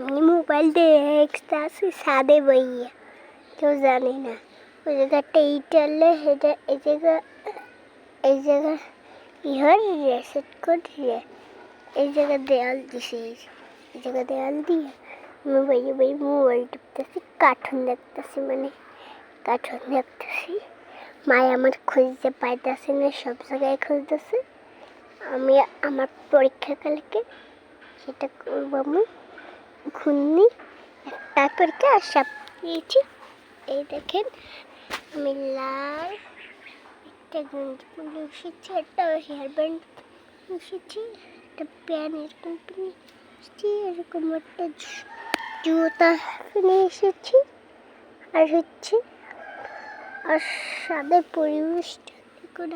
আমি মোবাইল দেখতে আসি ছাদে বইয়ে, কেউ জানে না। ওই জায়গাটা ইটালে এটা এই জায়গা ইহার রেসেট করে এই জায়গা দেয়াল দিছে, এই জায়গা দেয়াল দিয়ে আমি বইয়ে বই মোবাইল টিপতেছি, কার্টুন দেখতেছি, মানে কার্টুন দেখতেছি। মায় আমার খুঁজতে পাইতেছে না, সব জায়গায় খুঁজতেছে। আমি আমার পরীক্ষাকালকে সেটা করবো, আমি ঘূর্ণি একটা পরীক্ষা আর সব দিয়েছি। এই দেখেন আমি লাল একটা গঞ্জি পরে এসেছি, একটা হেয়ার ব্যান্ড এসেছি, একটা প্যান এরকম কিনে এসেছি, এরকম একটা জুতা কিনে এসেছি। আর হচ্ছে আর সাদের পরিবেশটা দেখুন,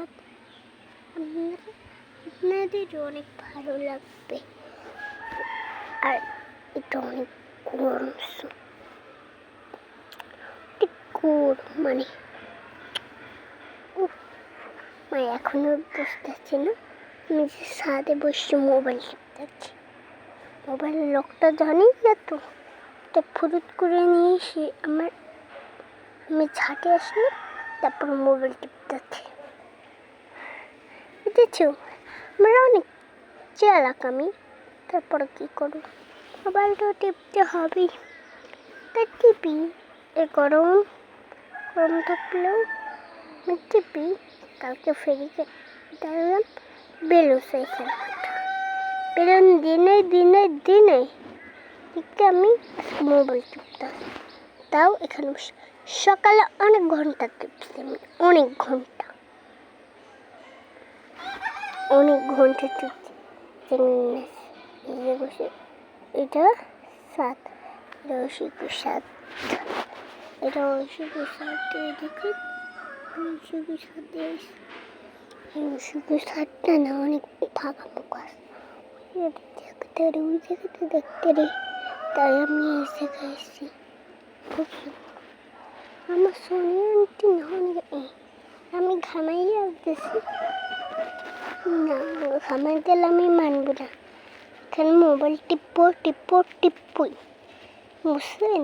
আপনাদের অনেক ভালো লাগবে। আর এটা অনেক গরম, মানে এখনো বুঝতেছি না। আমি যে ছাদে বসে মোবাইল টিপতেছি, মোবাইলের লকটা জানি না তো, এটা ফুরুত করে নিয়ে এসে আমি ছাদে আসলে তারপর মোবাইল টিপতেছি। বুঝেছো, আমরা অনেক চালাক আমি। তারপরে কী করবো, মোবাইলটা টিপতে হবেই, তাই টিপি। এ গরম থাকলেও আমি টিপি। কালকে ফেরিতে দেখলাম বেলুন বেলুন দিনে দিকে আমি মোবাইল টিপতাম। তাও এখানে সকালে অনেক ঘন্টা টিপছি আমি, অনেক ঘন্টা টিপছি। এটা 7, এটা ঐশীকে 7 দেখুন, ঐশীকে 7 না, অনেক ফাঁকা মুখ আছে দেখতে রে, তাই আমি এই জায়গায় এসেছি। খুব সুন্দর আমার সোনিয়া আন্টি আমি ঘামাইয়ে আসতেছি না, ঘামাই গেলে আমি মানব না। এখানে মোবাইল টিপ্পই, বুঝলেন?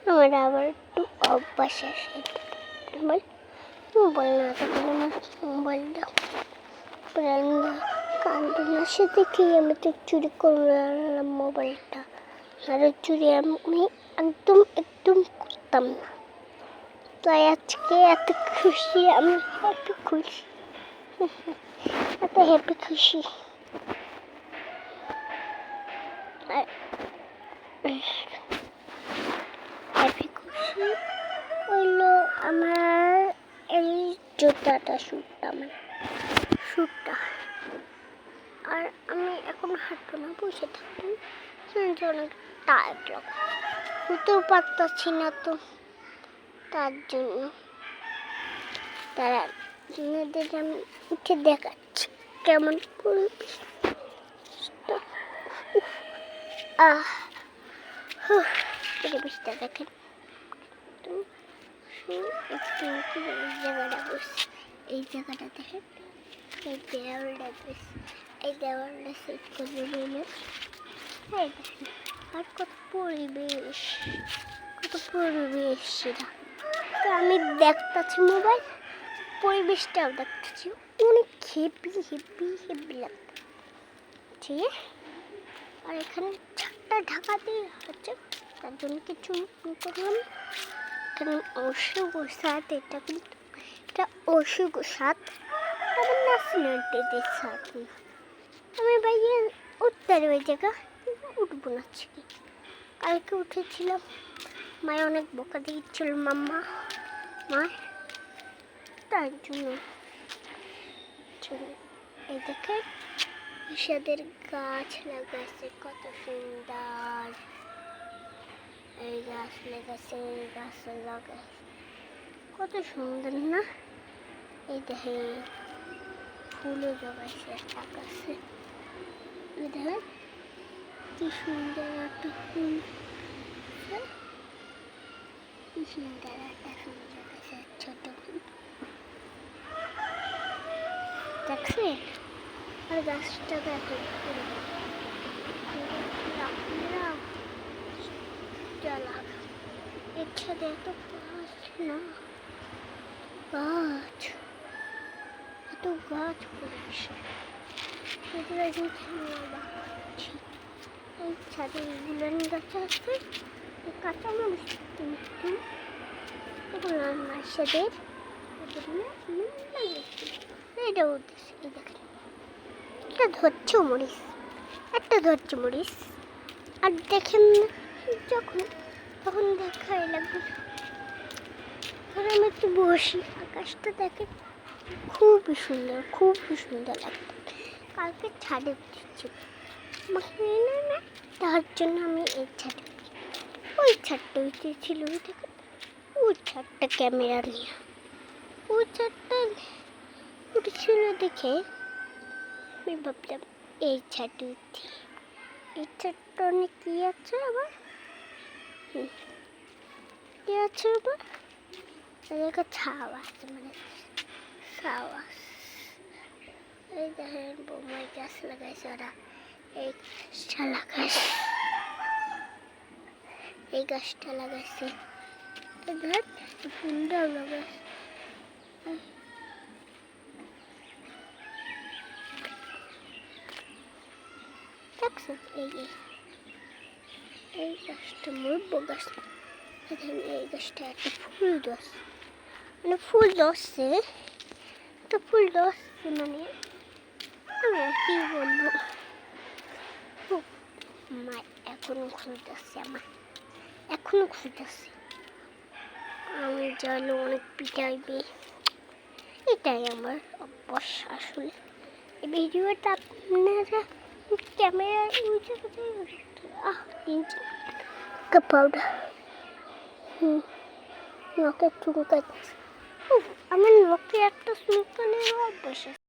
আমার আবার একটু অভ্যাস আছে, মোবাইল না থাকলে না, মোবাইল দাও কান্দুনার সাথে খেয়ে আমি তো চুরি করলাম মোবাইলটা। আর চুরি আমি একদম করতাম না, তাই আজকে এত খুশি, আমি এত খুশি, এত হ্যাপি খুশি। হ্যাপি খুশি হইলো আমার এই জুতাটা, শ্যুটটা। আর আমি এখন হাঁটবো না, বসে থাকবো, অনেক টায়ার্ড লাগে, উঠতেও পারতাছি না তো, তার জন্য আমি উঠে দেখাচ্ছি কেমন পরিবেশটা দেখেন। এই জায়গাটা দেখেন, এই দেওয়ালটা সেট করে নিলে আর কত পরিবেশ সেটা। তো আমি দেখতেছি মোবাইল, পরিবেশটাও দেখতেছি, অনেক হেপি লাগছে, ঠিক আছে? আর এখানে ছাদটা ঢাকা দিয়ে হচ্ছে, তার জন্য কিছু করলাম। এখানে অশুভ সাত, এটা কিন্তু এটা অশুভ সাত, আমার ন্যাশনালিটিদের সাত। আমি বাইরে উঠতে ওই জায়গা উঠবো না, কালকে উঠেছিলাম, মায়ের অনেক বকা দিয়েছিল মা, তার জন্য। এই দেখে ঈশাদের গাছ লাগাইছে, কত সুন্দর। এই গাছ লাগাইছে, এই গাছ লাগাইছে, কত সুন্দর না? এই দেখে ফুলও জগাইছে একটা গাছে, এই দেখেন কি সুন্দর একটা ফুল, কি সুন্দর একটা ফুল জগাইছে, ছোট ফুল দেখছে। আর গাছটাকে এত ছাদে এত গাছ না, গাছ, এত গাছ পড়েছে। এই ছাদে গুলান গাছ আছে, কাঁচামরিচ মাসেদের এটা উঠেছে। এই দেখেন, এটা ধরছে মরিচ, একটা ধরছে মরিচ। আর দেখেন যখন তখন দেখাই লাগবে। আমি একটু বসি, আকাশটা দেখে খুবই সুন্দর, খুবই সুন্দর লাগবে। কালকে ছাদে উঠেছিল না, তার জন্য আমি এই ছাদে ওই ছাদটা উঠেছিল। ওই ছাদটা ক্যামেরা নিয়ে ওই ছাদটা উঠেছিল দেখে আমি ভাবলাম এই ছাদে উঠি। এই ছাদটা অনেক কি আছে আবার, কি আছে আবার, এদিকে ছাওয়া আছে, মানে ছাওয়া। এই দেখেন বোমাই গাছ লাগাইছে ওরা, এই গাছটা লাগাইছে, এই গাছটা লাগাইছে, ফুলটাও লাগাইছে। দেখছেন এই গাছটা মুরব্ব গাছ। দেখেন এই গাছটা একটা ফুল ধরছে, মানে ফুল ধরছে, একটা ফুল ধরছে, মানে আমি আর কি বলবো। আমার এখনো খুঁজতেছে, আমার এখনো খুঁজতেছে। আমি জানি অনেক পিটাইবে, এটাই আমার অভ্যাস আসলে। এই ভিডিওটা আপনারা ক্যামেরা ইউজ করতে পাউডার নখে চুলকাচ্ছে। আমার নখে একটা চুলকানের অভ্যাস আছে।